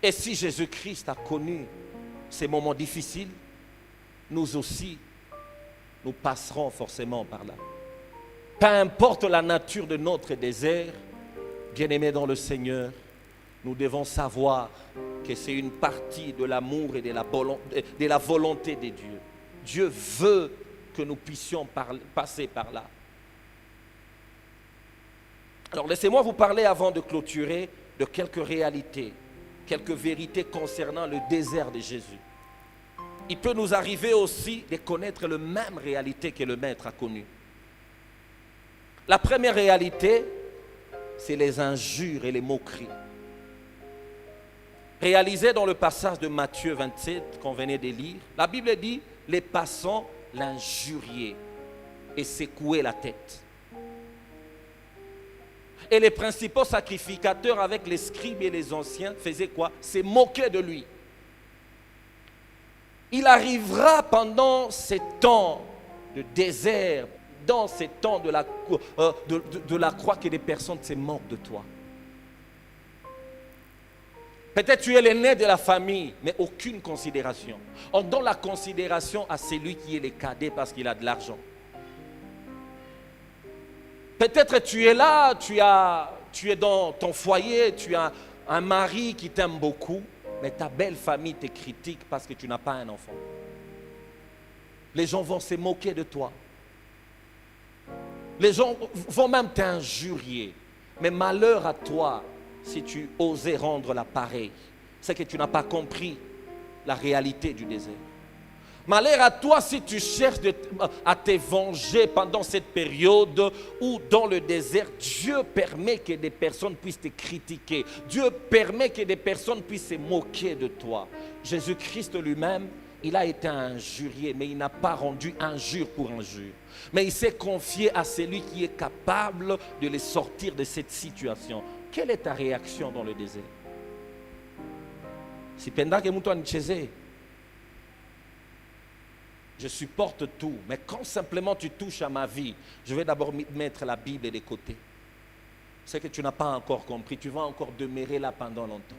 Et si Jésus-Christ a connu ces moments difficiles, nous aussi, nous passerons forcément par là. Peu importe la nature de notre désert, bien-aimés dans le Seigneur, nous devons savoir que c'est une partie de l'amour et de la volonté de Dieu. Dieu veut que nous puissions passer par là. Alors laissez-moi vous parler avant de clôturer de quelques réalités, quelques vérités concernant le désert de Jésus. Il peut nous arriver aussi de connaître la même réalité que le Maître a connue. La première réalité, c'est les injures et les moqueries. Réalisées dans le passage de Matthieu 27 qu'on venait de lire, la Bible dit, les passants l'injuriaient et secouaient la tête. Et les principaux sacrificateurs avec les scribes et les anciens faisaient quoi? Se moquaient de lui. Il arrivera pendant ces temps de désert, dans ces temps de la croix, que des personnes se moquent de toi. Peut-être tu es l'aîné de la famille, mais aucune considération. On donne la considération à celui qui est le cadet parce qu'il a de l'argent. Peut-être tu es là, tu es dans ton foyer, tu as un mari qui t'aime beaucoup, mais ta belle famille te critique parce que tu n'as pas un enfant. Les gens vont se moquer de toi. Les gens vont même t'injurier. Mais malheur à toi si tu osais rendre l'appareil. C'est que tu n'as pas compris la réalité du désert. Malheur à toi si tu cherches à te venger pendant cette période où dans le désert, Dieu permet que des personnes puissent te critiquer. Dieu permet que des personnes puissent se moquer de toi. Jésus-Christ lui-même, il a été injurié, mais il n'a pas rendu injure pour injure. Mais il s'est confié à celui qui est capable de les sortir de cette situation. Quelle est ta réaction dans le désert? Si pendant que mtu anichezee, je supporte tout, mais quand simplement tu touches à ma vie, je vais d'abord mettre la Bible de côté. C'est que tu n'as pas encore compris, tu vas encore demeurer là pendant longtemps.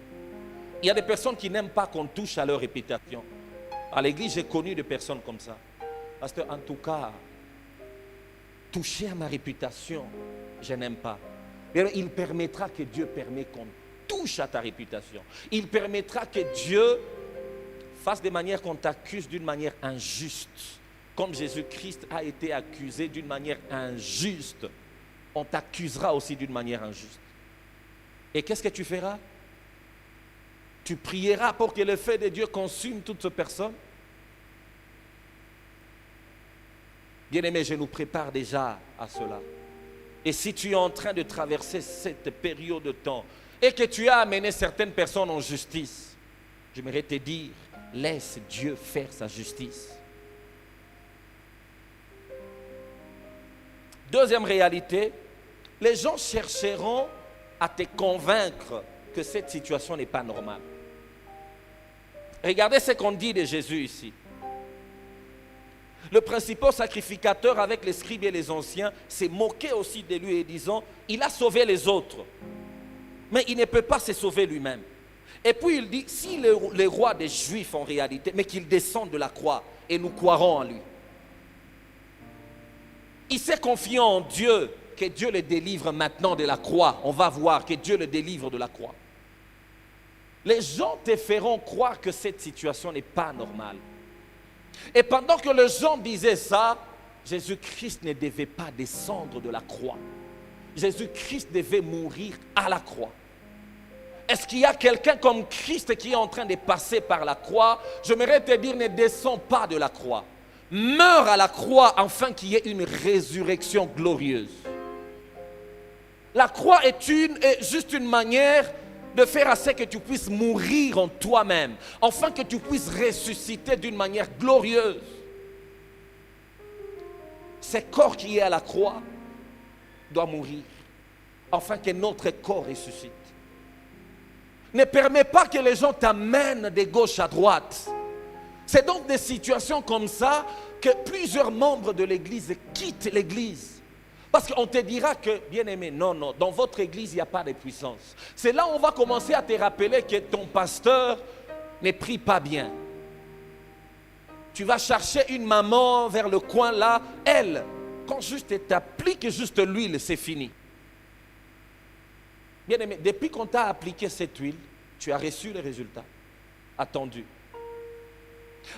Il y a des personnes qui n'aiment pas qu'on touche à leur réputation. À l'église, j'ai connu des personnes comme ça. Parce que, en tout cas, toucher à ma réputation, je n'aime pas. Mais il permettra que Dieu permette qu'on touche à ta réputation. Il permettra que Dieu fasse de manière qu'on t'accuse d'une manière injuste. Comme Jésus-Christ a été accusé d'une manière injuste, on t'accusera aussi d'une manière injuste. Et qu'est-ce que tu feras? Tu prieras pour que le feu de Dieu consume toute cette personne? Bien-aimé, je nous prépare déjà à cela. Et si tu es en train de traverser cette période de temps et que tu as amené certaines personnes en justice, j'aimerais te dire, laisse Dieu faire sa justice. Deuxième réalité, les gens chercheront à te convaincre que cette situation n'est pas normale. Regardez ce qu'on dit de Jésus ici. Le principal sacrificateur avec les scribes et les anciens s'est moqué aussi de lui et disant, il a sauvé les autres, mais il ne peut pas se sauver lui-même. Et puis il dit, si le roi des Juifs en réalité, mais qu'il descende de la croix et nous croirons en lui. Il s'est confié en Dieu, que Dieu le délivre maintenant de la croix. On va voir que Dieu le délivre de la croix. Les gens te feront croire que cette situation n'est pas normale. Et pendant que les gens disaient ça, Jésus-Christ ne devait pas descendre de la croix. Jésus-Christ devait mourir à la croix. Est-ce qu'il y a quelqu'un comme Christ qui est en train de passer par la croix? J'aimerais te dire, ne descends pas de la croix. Meurs à la croix afin qu'il y ait une résurrection glorieuse. La croix est juste une manière de faire à ce que tu puisses mourir en toi-même, afin que tu puisses ressusciter d'une manière glorieuse. Ce corps qui est à la croix doit mourir, afin que notre corps ressuscite. Ne permets pas que les gens t'amènent de gauche à droite. C'est donc des situations comme ça que plusieurs membres de l'Église quittent l'Église. Parce qu'on te dira que, bien aimé, non, non, dans votre église, il n'y a pas de puissance. C'est là où on va commencer à te rappeler que ton pasteur ne prie pas bien. Tu vas chercher une maman vers le coin là, elle, quand juste tu appliques juste l'huile, c'est fini. Bien aimé, depuis qu'on t'a appliqué cette huile, tu as reçu le résultat attendu.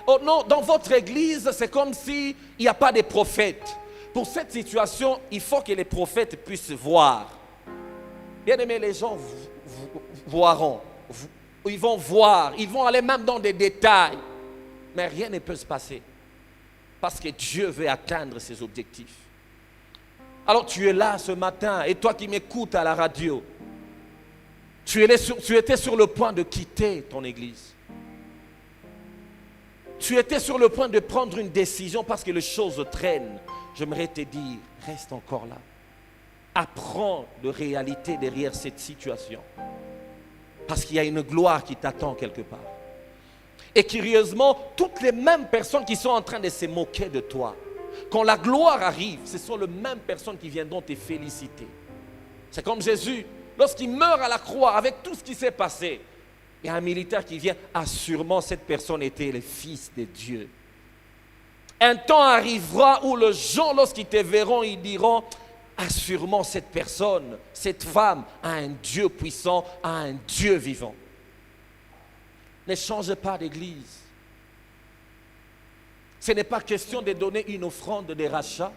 Oh non, dans votre église, c'est comme s'il n'y a pas de prophètes. Pour cette situation, il faut que les prophètes puissent voir. Bien aimé, les gens voiront. Ils vont voir, ils vont aller même dans des détails. Mais rien ne peut se passer. Parce que Dieu veut atteindre ses objectifs. Alors tu es là ce matin, et toi qui m'écoutes à la radio, tu étais sur le point de quitter ton église. Tu étais sur le point de prendre une décision parce que les choses traînent. J'aimerais te dire, reste encore là. Apprends de réalité derrière cette situation. Parce qu'il y a une gloire qui t'attend quelque part. Et curieusement, toutes les mêmes personnes qui sont en train de se moquer de toi, quand la gloire arrive, ce sont les mêmes personnes qui viendront te féliciter. C'est comme Jésus, lorsqu'il meurt à la croix, avec tout ce qui s'est passé, il y a un militaire qui vient, assurément cette personne était le Fils de Dieu. Un temps arrivera où les gens, lorsqu'ils te verront, ils diront, assurément cette personne, cette femme a un Dieu puissant, a un Dieu vivant. Ne change pas d'église. Ce n'est pas question de donner une offrande de rachat.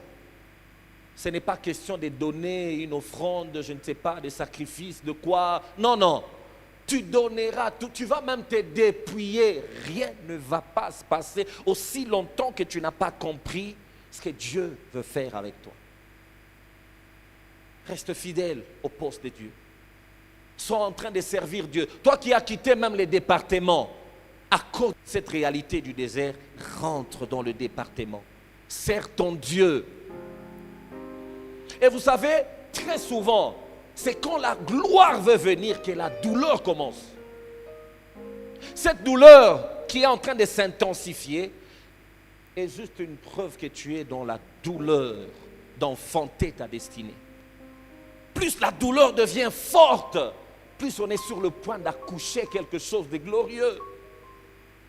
Ce n'est pas question de donner une offrande, je ne sais pas, de sacrifice, de quoi. Non, non. Tu donneras tout, tu vas même te dépouiller. Rien ne va pas se passer aussi longtemps que tu n'as pas compris ce que Dieu veut faire avec toi. Reste fidèle au poste de Dieu. Sois en train de servir Dieu. Toi qui as quitté même les départements, à cause de cette réalité du désert, rentre dans le département. Sers ton Dieu. Et vous savez, très souvent, c'est quand la gloire veut venir que la douleur commence. Cette douleur qui est en train de s'intensifier est juste une preuve que tu es dans la douleur d'enfanter ta destinée. Plus la douleur devient forte, plus on est sur le point d'accoucher quelque chose de glorieux.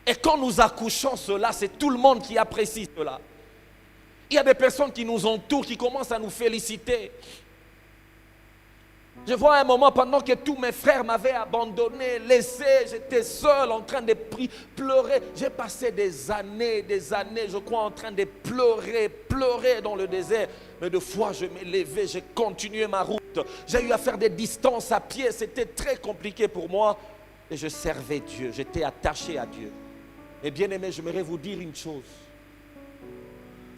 Et quand nous accouchons cela, c'est tout le monde qui apprécie cela. Il y a des personnes qui nous entourent, qui commencent à nous féliciter. Je vois un moment, pendant que tous mes frères m'avaient abandonné, laissé, j'étais seul en train de pleurer. J'ai passé des années, je crois, en train de pleurer dans le désert. Mais de fois, je me levais, j'ai continué ma route. J'ai eu à faire des distances à pied, c'était très compliqué pour moi. Et je servais Dieu, j'étais attaché à Dieu. Et bien aimé, j'aimerais vous dire une chose.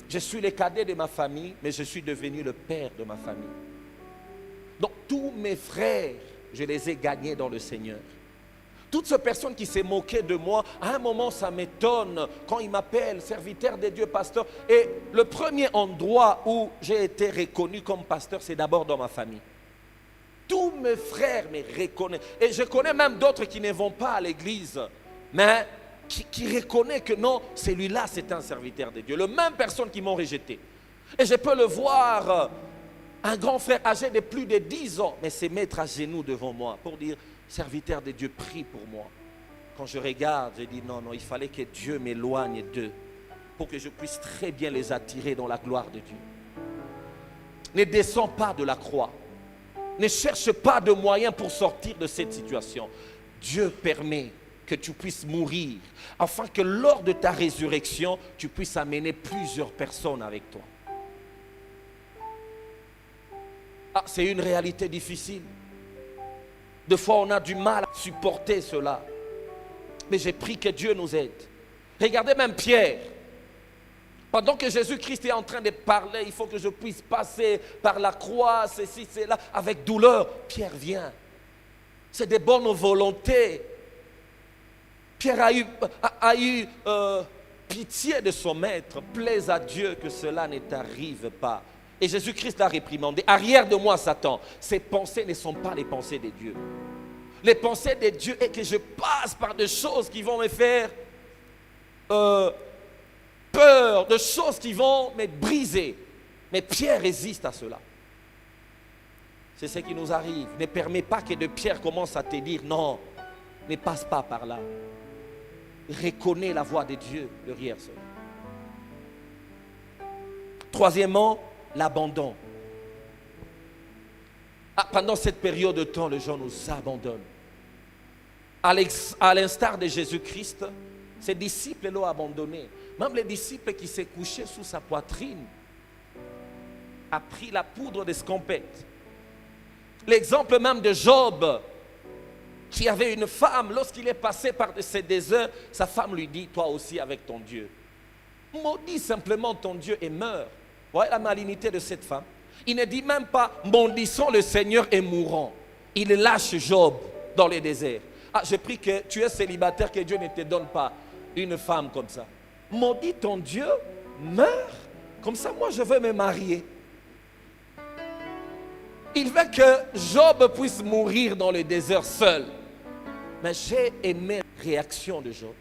Je suis le cadet de ma famille, mais je suis devenu le père de ma famille. Donc tous mes frères, je les ai gagnés dans le Seigneur. Toutes ces personnes qui s'est moquées de moi, à un moment ça m'étonne quand ils m'appellent serviteur de Dieu, pasteur. Et le premier endroit où j'ai été reconnu comme pasteur, c'est d'abord dans ma famille. Tous mes frères me reconnaissent. Et je connais même d'autres qui ne vont pas à l'église, mais qui reconnaissent que non, celui-là c'est un serviteur de Dieu. Les mêmes personnes qui m'ont rejeté. Et je peux le voir, un grand frère âgé de plus de 10 ans, mais se mettre à genoux devant moi pour dire, serviteur de Dieu, prie pour moi. Quand je regarde, je dis non, non, il fallait que Dieu m'éloigne d'eux pour que je puisse très bien les attirer dans la gloire de Dieu. Ne descends pas de la croix. Ne cherche pas de moyens pour sortir de cette situation. Dieu permet que tu puisses mourir afin que lors de ta résurrection, tu puisses amener plusieurs personnes avec toi. Ah, c'est une réalité difficile. Des fois, on a du mal à supporter cela. Mais j'ai pris que Dieu nous aide. Regardez même Pierre. Pendant que Jésus-Christ est en train de parler, il faut que je puisse passer par la croix, ceci, cela, avec douleur. Pierre vient. C'est de bonne volonté. Pierre a eu pitié de son maître. Plaise à Dieu que cela ne t'arrive pas. Et Jésus-Christ l'a réprimandé. Arrière de moi, Satan. Ces pensées ne sont pas les pensées de Dieu. Les pensées de Dieu est que je passe par des choses qui vont me faire peur, de choses qui vont me briser. Mais Pierre résiste à cela. C'est ce qui nous arrive. Ne permets pas que de pierres commencent à te dire non, ne passe pas par là. Reconnais la voix de Dieu derrière ça. Troisièmement, l'abandon. Pendant cette période de temps, les gens nous abandonnent. À l'instar de Jésus-Christ, ses disciples l'ont abandonné. Même les disciples qui s'est couché sous sa poitrine a pris la poudre d'escampette. L'exemple même de Job, qui avait une femme, lorsqu'il est passé par ces déserts, sa femme lui dit, toi aussi avec ton Dieu. Maudis simplement ton Dieu et meurs. Vous voyez la malignité de cette femme. Il ne dit même pas, maudissons le Seigneur et mourons. Il lâche Job dans le désert. Je prie que tu es célibataire, que Dieu ne te donne pas une femme comme ça. Maudis ton Dieu, meurs. Comme ça, moi, je veux me marier. Il veut que Job puisse mourir dans le désert seul. Mais j'ai aimé la réaction de Job.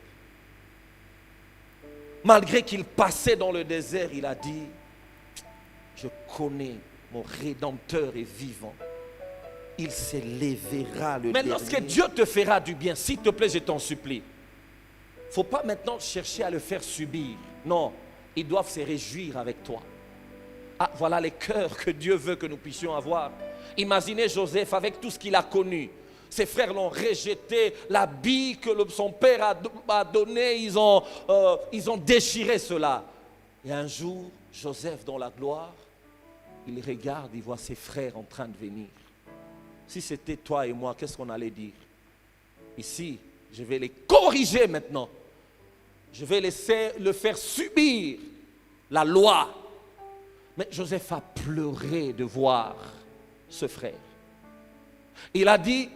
Malgré qu'il passait dans le désert, il a dit, je connais mon Rédempteur est vivant. Il s'élèvera le dernier. Mais lorsque Dieu te fera du bien, s'il te plaît, je t'en supplie. Il ne faut pas maintenant chercher à le faire subir. Non, ils doivent se réjouir avec toi. Voilà les cœurs que Dieu veut que nous puissions avoir. Imaginez Joseph avec tout ce qu'il a connu. Ses frères l'ont rejeté, la bille que son père a donnée, ils ont déchiré cela. Et un jour, Joseph dans la gloire, il regarde, il voit ses frères en train de venir. Si c'était toi et moi, qu'est-ce qu'on allait dire? Ici, je vais les corriger maintenant. Je vais laisser le faire subir la loi. Mais Joseph a pleuré de voir ce frère. Il a dit,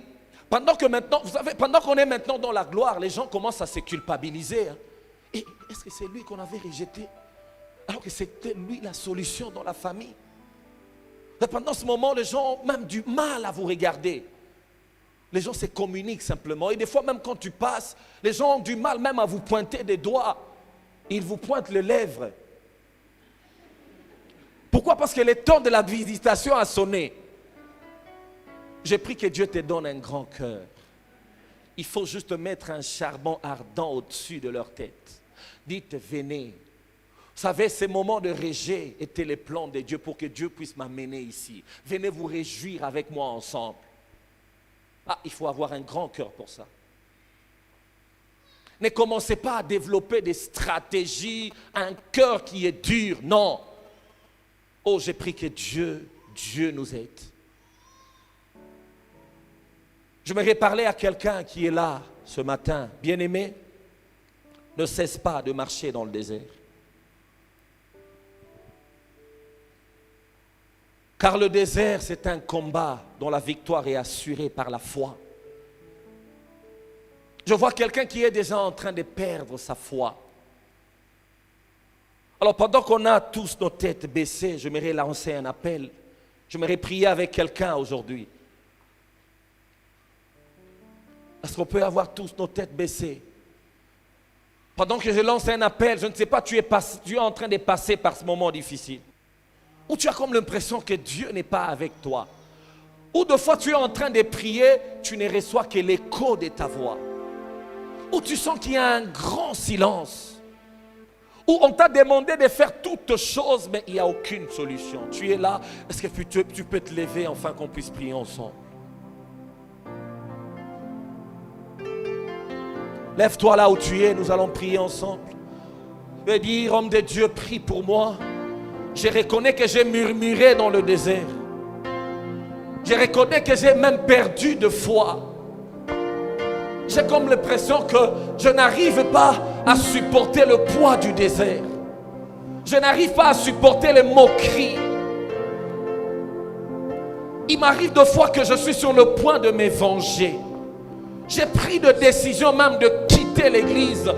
pendant que maintenant, vous savez, pendant qu'on est maintenant dans la gloire, les gens commencent à se culpabiliser. Et est-ce que c'est lui qu'on avait rejeté? Alors que c'était lui la solution dans la famille. Et pendant ce moment, les gens ont même du mal à vous regarder. Les gens se communiquent simplement. Et des fois, même quand tu passes, les gens ont du mal même à vous pointer des doigts. Ils vous pointent les lèvres. Pourquoi? Parce que le temps de la visitation a sonné. J'ai pris que Dieu te donne un grand cœur. Il faut juste mettre un charbon ardent au-dessus de leur tête. Dites, venez. Vous savez, ces moments de rejet étaient les plans de Dieu pour que Dieu puisse m'amener ici. Venez vous réjouir avec moi ensemble. Il faut avoir un grand cœur pour ça. Ne commencez pas à développer des stratégies, un cœur qui est dur. Non. Oh, j'ai pris que Dieu nous aide. Je voudrais parler à quelqu'un qui est là ce matin. Bien-aimé, ne cesse pas de marcher dans le désert. Car le désert, c'est un combat dont la victoire est assurée par la foi. Je vois quelqu'un qui est déjà en train de perdre sa foi. Alors pendant qu'on a tous nos têtes baissées, j'aimerais lancer un appel. J'aimerais prier avec quelqu'un aujourd'hui. Est-ce qu'on peut avoir tous nos têtes baissées? Pendant que je lance un appel, je ne sais pas, tu es en train de passer par ce moment difficile. Ou tu as comme l'impression que Dieu n'est pas avec toi. Ou de fois tu es en train de prier, tu ne reçois que l'écho de ta voix. Ou tu sens qu'il y a un grand silence. Ou on t'a demandé de faire toutes choses, mais il n'y a aucune solution. Tu es là, est-ce que tu peux te lever afin qu'on puisse prier ensemble? Lève-toi là où tu es, nous allons prier ensemble. Je vais dire, homme de Dieu, prie pour moi. Je reconnais que j'ai murmuré dans le désert. Je reconnais que j'ai même perdu de foi. J'ai comme l'impression que je n'arrive pas à supporter le poids du désert. Je n'arrive pas à supporter les moqueries. Il m'arrive de fois que je suis sur le point de me venger. J'ai pris de décision même de quitter l'église.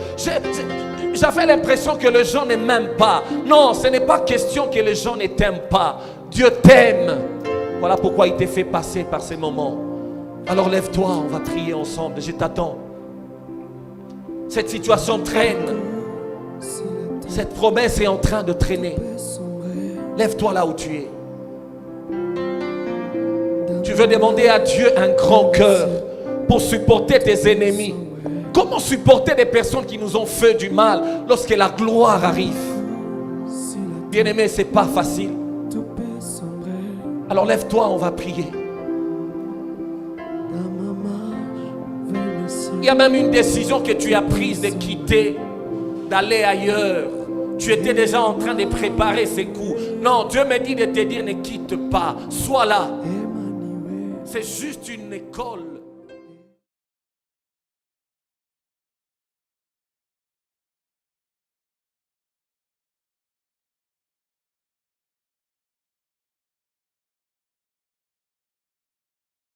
J'avais l'impression que les gens ne m'aiment pas. Non, ce n'est pas question que les gens ne t'aiment pas. Dieu t'aime. Voilà pourquoi il t'a fait passer par ces moments. Alors lève-toi, on va prier ensemble. Je t'attends. Cette situation traîne. Cette promesse est en train de traîner. Lève-toi là où tu es. veux demander à Dieu un grand cœur pour supporter tes ennemis. Comment supporter des personnes qui nous ont fait du mal lorsque la gloire arrive? Bien-aimé, ce n'est pas facile. Alors lève-toi, on va prier. Il y a même une décision que tu as prise de quitter, d'aller ailleurs. Tu étais déjà en train de préparer ces coups. Non, Dieu me dit de te dire ne quitte pas. Sois là. C'est juste une école.